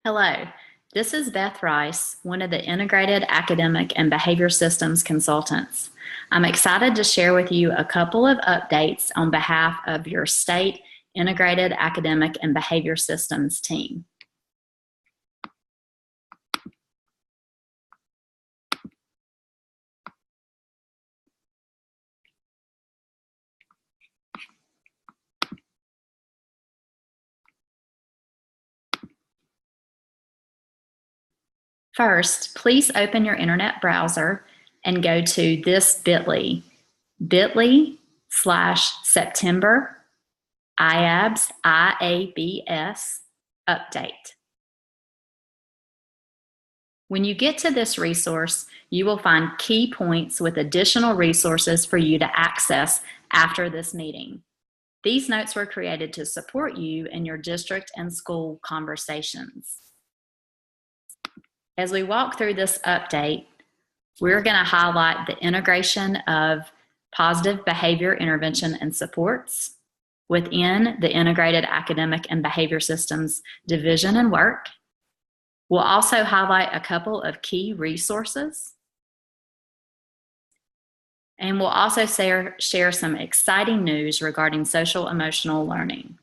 Hello, this is Beth Rice, one of the Integrated Academic and Behavior Systems consultants. I'm excited to share with you a couple of updates on behalf of your state Integrated Academic and Behavior Systems team. First, please open your internet browser and go to this bit.ly/September IABS update. When you get to this resource, you will find key points with additional resources for you to access after this meeting. These notes were created to support you in your district and school conversations. As we walk through this update, we're going to highlight the integration of positive behavior intervention and supports within the Integrated Academic and Behavior Systems division and work. We'll also highlight a couple of key resources. And we'll also share some exciting news regarding social emotional learning.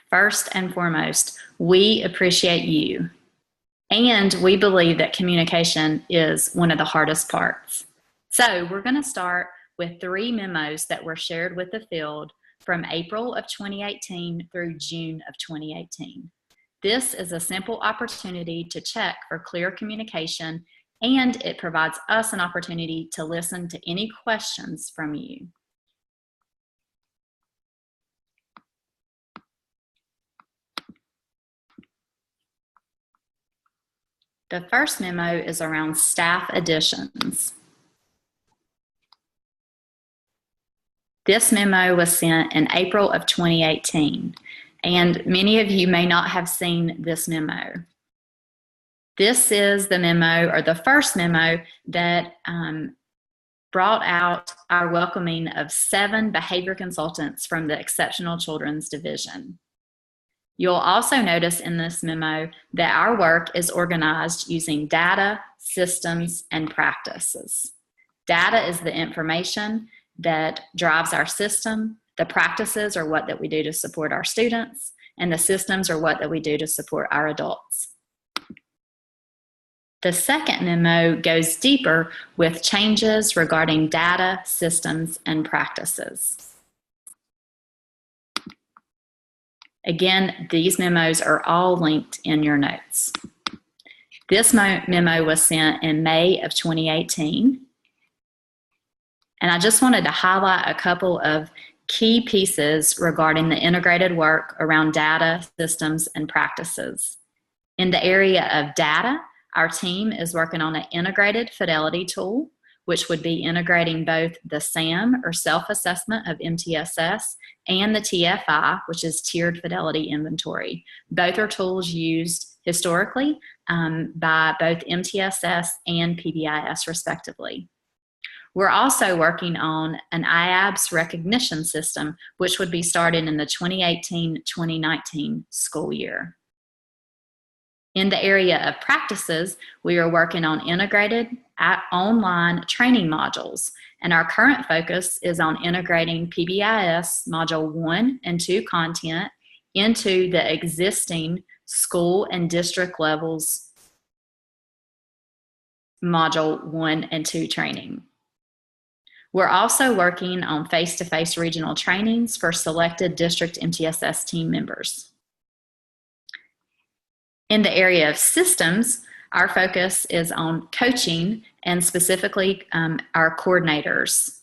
First and foremost, we appreciate you. And we believe that communication is one of the hardest parts. So we're going to start with 3 memos that were shared with the field from April of 2018 through June of 2018. This is a simple opportunity to check for clear communication, and it provides us an opportunity to listen to any questions from you. The first memo is around staff additions. This memo was sent in April of 2018, and many of you may not have seen this memo. This is the memo, or the first memo, that brought out our welcoming of 7 behavior consultants from the Exceptional Children's Division. You'll also notice in this memo that our work is organized using data, systems, and practices. Data is the information that drives our system. The practices are what that we do to support our students, and the systems are what that we do to support our adults. The second memo goes deeper with changes regarding data, systems, and practices. Again, these memos are all linked in your notes. This memo was sent in May of 2018. And I just wanted to highlight a couple of key pieces regarding the integrated work around data, systems, and practices. In the area of data, our team is working on an integrated fidelity tool, which would be integrating both the SAM, or self-assessment of MTSS, and the TFI, which is tiered fidelity inventory. Both are tools used historically by both MTSS and PBIS respectively. We're also working on an IABS recognition system, which would be started in the 2018-2019 school year. In the area of practices, we are working on integrated online training modules, and our current focus is on integrating PBIS Module 1 and 2 content into the existing school and district levels Module 1 and 2 training. We're also working on face-to-face regional trainings for selected district MTSS team members. In the area of systems, our focus is on coaching, and specifically our coordinators.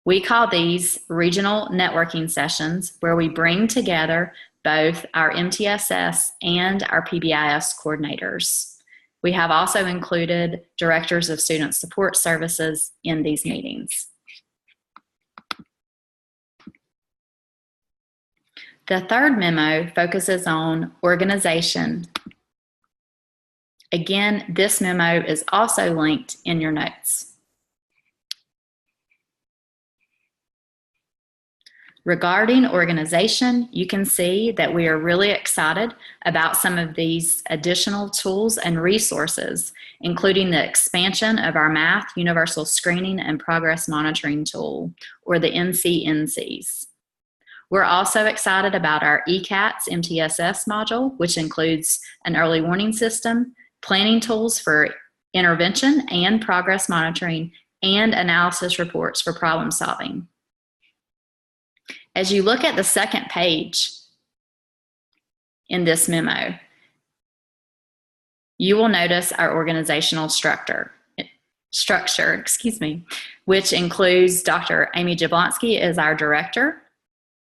We call these regional networking sessions, where we bring together both our MTSS and our PBIS coordinators. We have also included directors of student support services in these meetings. The third memo focuses on organization. Again, this memo is also linked in your notes. Regarding organization, you can see that we are really excited about some of these additional tools and resources, including the expansion of our Math Universal Screening and Progress Monitoring Tool, or the NCNCs. We're also excited about our ECATS MTSS module, which includes an early warning system, planning tools for intervention and progress monitoring, and analysis reports for problem solving. As you look at the second page in this memo, you will notice our organizational structure, which includes Dr. Amy Jablonski as our director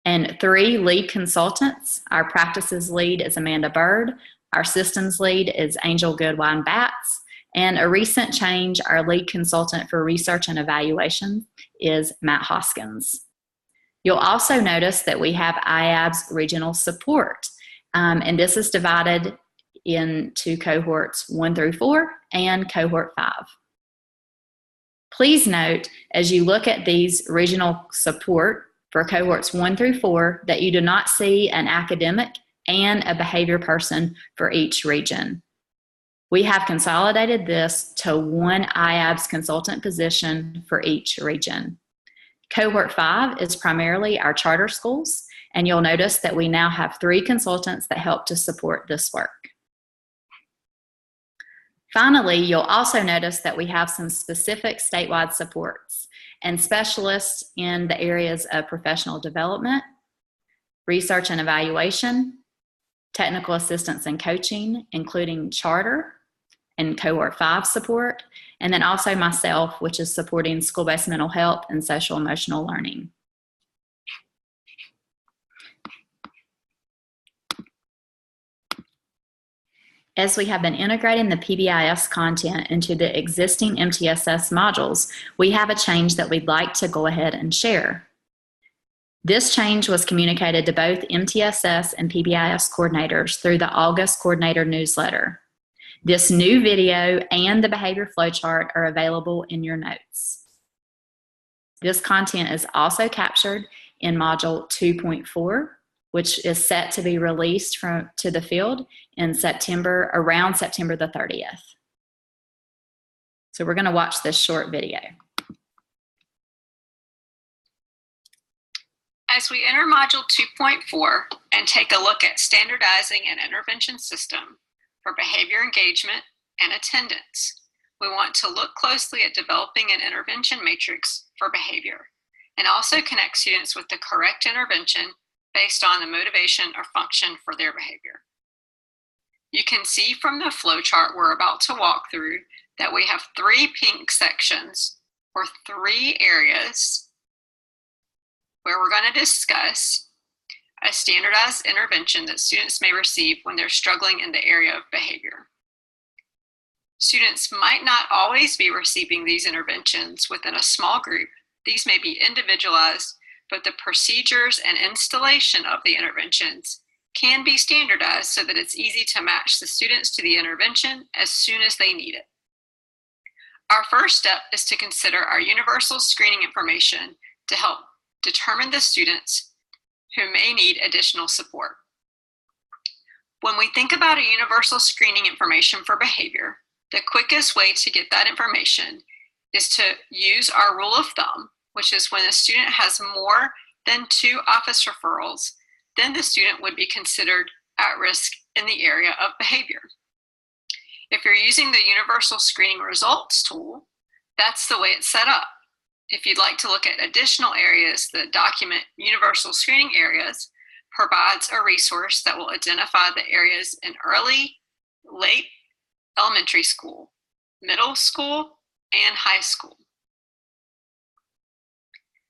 and 3 lead consultants. Our practices lead is Amanda Bird, our systems lead is Angel Goodwine Batts, and a recent change, our lead consultant for research and evaluation is Matt Hoskins. You'll also notice that we have IABS regional support, and this is divided into cohorts 1 through 4 and cohort 5. Please note, as you look at these regional support for cohorts 1 through 4, that you do not see an academic and a behavior person for each region. We have consolidated this to 1 IABS consultant position for each region. Cohort 5 is primarily our charter schools, and you'll notice that we now have 3 consultants that help to support this work. Finally, you'll also notice that we have some specific statewide supports and specialists in the areas of professional development, research and evaluation, technical assistance and coaching, including charter and cohort 5 support, and then also myself, which is supporting school-based mental health and social emotional learning. As we have been integrating the PBIS content into the existing MTSS modules, we have a change that we'd like to go ahead and share. This change was communicated to both MTSS and PBIS coordinators through the August coordinator newsletter. This new video and the behavior flowchart are available in your notes. This content is also captured in module 2.4, which is set to be released to the field in September, around September the 30th. So we're going to watch this short video. As we enter module 2.4 and take a look at standardizing an intervention system for behavior engagement and attendance, we want to look closely at developing an intervention matrix for behavior and also connect students with the correct intervention based on the motivation or function for their behavior. You can see from the flowchart we're about to walk through that we have 3 pink sections or 3 areas where we're going to discuss a standardized intervention that students may receive when they're struggling in the area of behavior. Students might not always be receiving these interventions within a small group. These may be individualized, but the procedures and installation of the interventions can be standardized so that it's easy to match the students to the intervention as soon as they need it. Our first step is to consider our universal screening information to help determine the students who may need additional support. When we think about a universal screening information for behavior, the quickest way to get that information is to use our rule of thumb, which is when a student has more than 2 office referrals, then the student would be considered at risk in the area of behavior. If you're using the Universal Screening Results tool, that's the way it's set up. If you'd like to look at additional areas, the document Universal Screening Areas provides a resource that will identify the areas in early, late elementary school, middle school, and high school.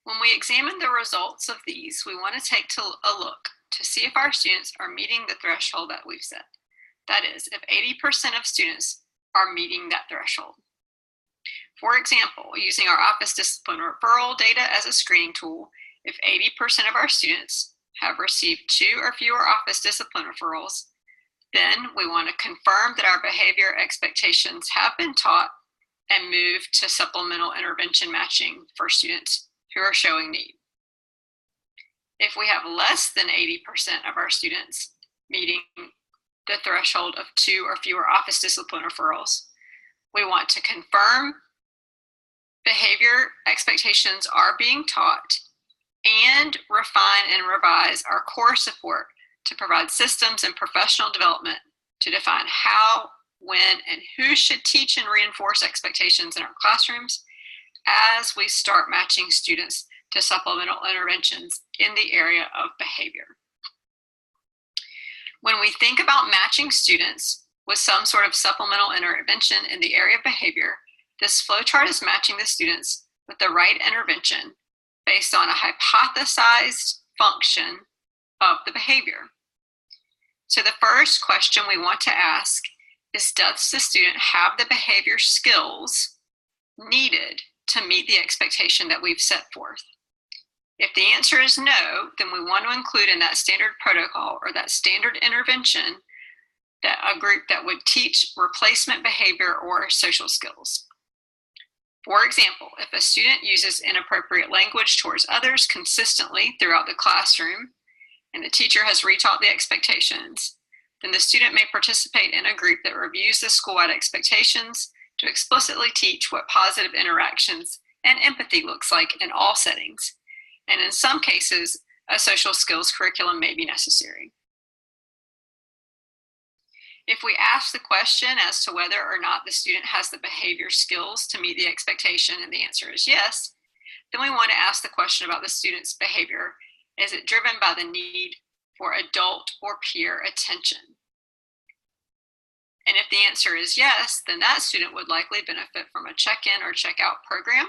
When we examine the results of these, we want to take a look to see if our students are meeting the threshold that we've set. That is, if 80% of students are meeting that threshold. For example, using our office discipline referral data as a screening tool, if 80% of our students have received 2 or fewer office discipline referrals, then we want to confirm that our behavior expectations have been taught and move to supplemental intervention matching for students who are showing need. If we have less than 80% of our students meeting the threshold of 2 or fewer office discipline referrals, we want to confirm behavior expectations are being taught and refine and revise our core support to provide systems and professional development to define how, when, and who should teach and reinforce expectations in our classrooms as we start matching students to supplemental interventions in the area of behavior. When we think about matching students with some sort of supplemental intervention in the area of behavior, this flowchart is matching the students with the right intervention based on a hypothesized function of the behavior. So the first question we want to ask is, does the student have the behavior skills needed to meet the expectation that we've set forth? If the answer is no, then we want to include in that standard protocol or that standard intervention that a group that would teach replacement behavior or social skills. For example, if a student uses inappropriate language towards others consistently throughout the classroom and the teacher has retaught the expectations, then the student may participate in a group that reviews the school-wide expectations to explicitly teach what positive interactions and empathy looks like in all settings. And in some cases, a social skills curriculum may be necessary. If we ask the question as to whether or not the student has the behavior skills to meet the expectation and the answer is yes, then we want to ask the question about the student's behavior. Is it driven by the need for adult or peer attention? And if the answer is yes, then that student would likely benefit from a check-in or check-out program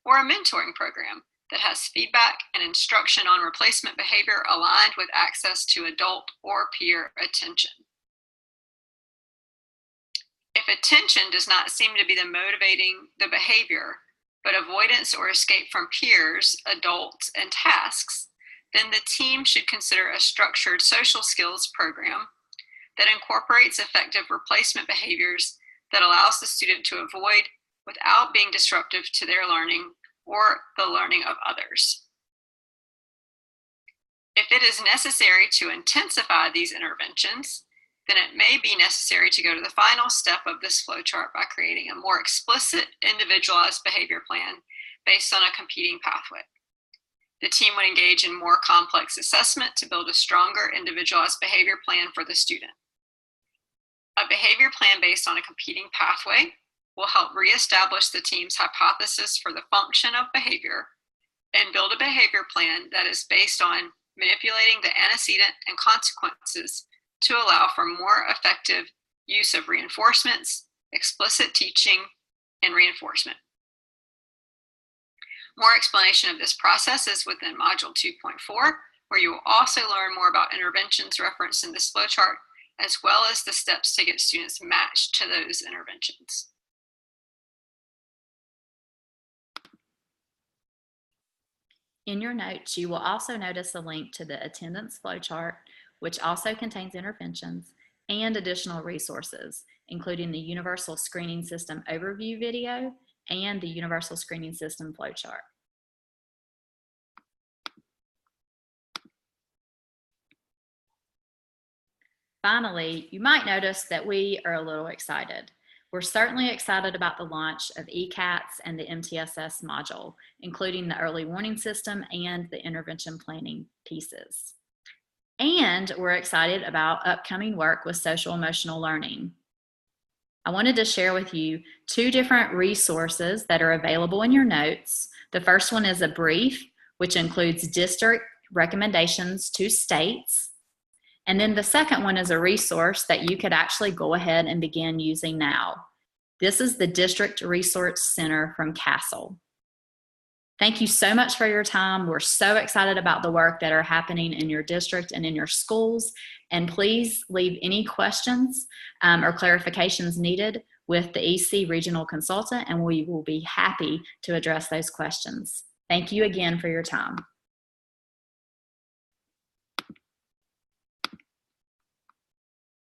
or a mentoring program that has feedback and instruction on replacement behavior aligned with access to adult or peer attention. If attention does not seem to be the motivating the behavior, but avoidance or escape from peers, adults, and tasks, then the team should consider a structured social skills program that incorporates effective replacement behaviors that allows the student to avoid without being disruptive to their learning or the learning of others. If it is necessary to intensify these interventions, then it may be necessary to go to the final step of this flowchart by creating a more explicit, individualized behavior plan based on a competing pathway. The team would engage in more complex assessment to build a stronger, individualized behavior plan for the student. A behavior plan based on a competing pathway will help reestablish the team's hypothesis for the function of behavior and build a behavior plan that is based on manipulating the antecedent and consequences to allow for more effective use of reinforcements, explicit teaching, and reinforcement. More explanation of this process is within Module 2.4, where you will also learn more about interventions referenced in this flowchart, as well as the steps to get students matched to those interventions. In your notes, you will also notice a link to the attendance flowchart, which also contains interventions and additional resources, including the Universal Screening System Overview video and the Universal Screening System flowchart. Finally, you might notice that we are a little excited. We're certainly excited about the launch of ECATS and the MTSS module, including the early warning system and the intervention planning pieces. And we're excited about upcoming work with social emotional learning. I wanted to share with you two different resources that are available in your notes. The first one is a brief, which includes district recommendations to states. And then the second one is a resource that you could actually go ahead and begin using now. This is the District Resource Center from CASEL. Thank you so much for your time. We're so excited about the work that are happening in your district and in your schools. And please leave any questions or clarifications needed with the EC Regional Consultant, and we will be happy to address those questions. Thank you again for your time.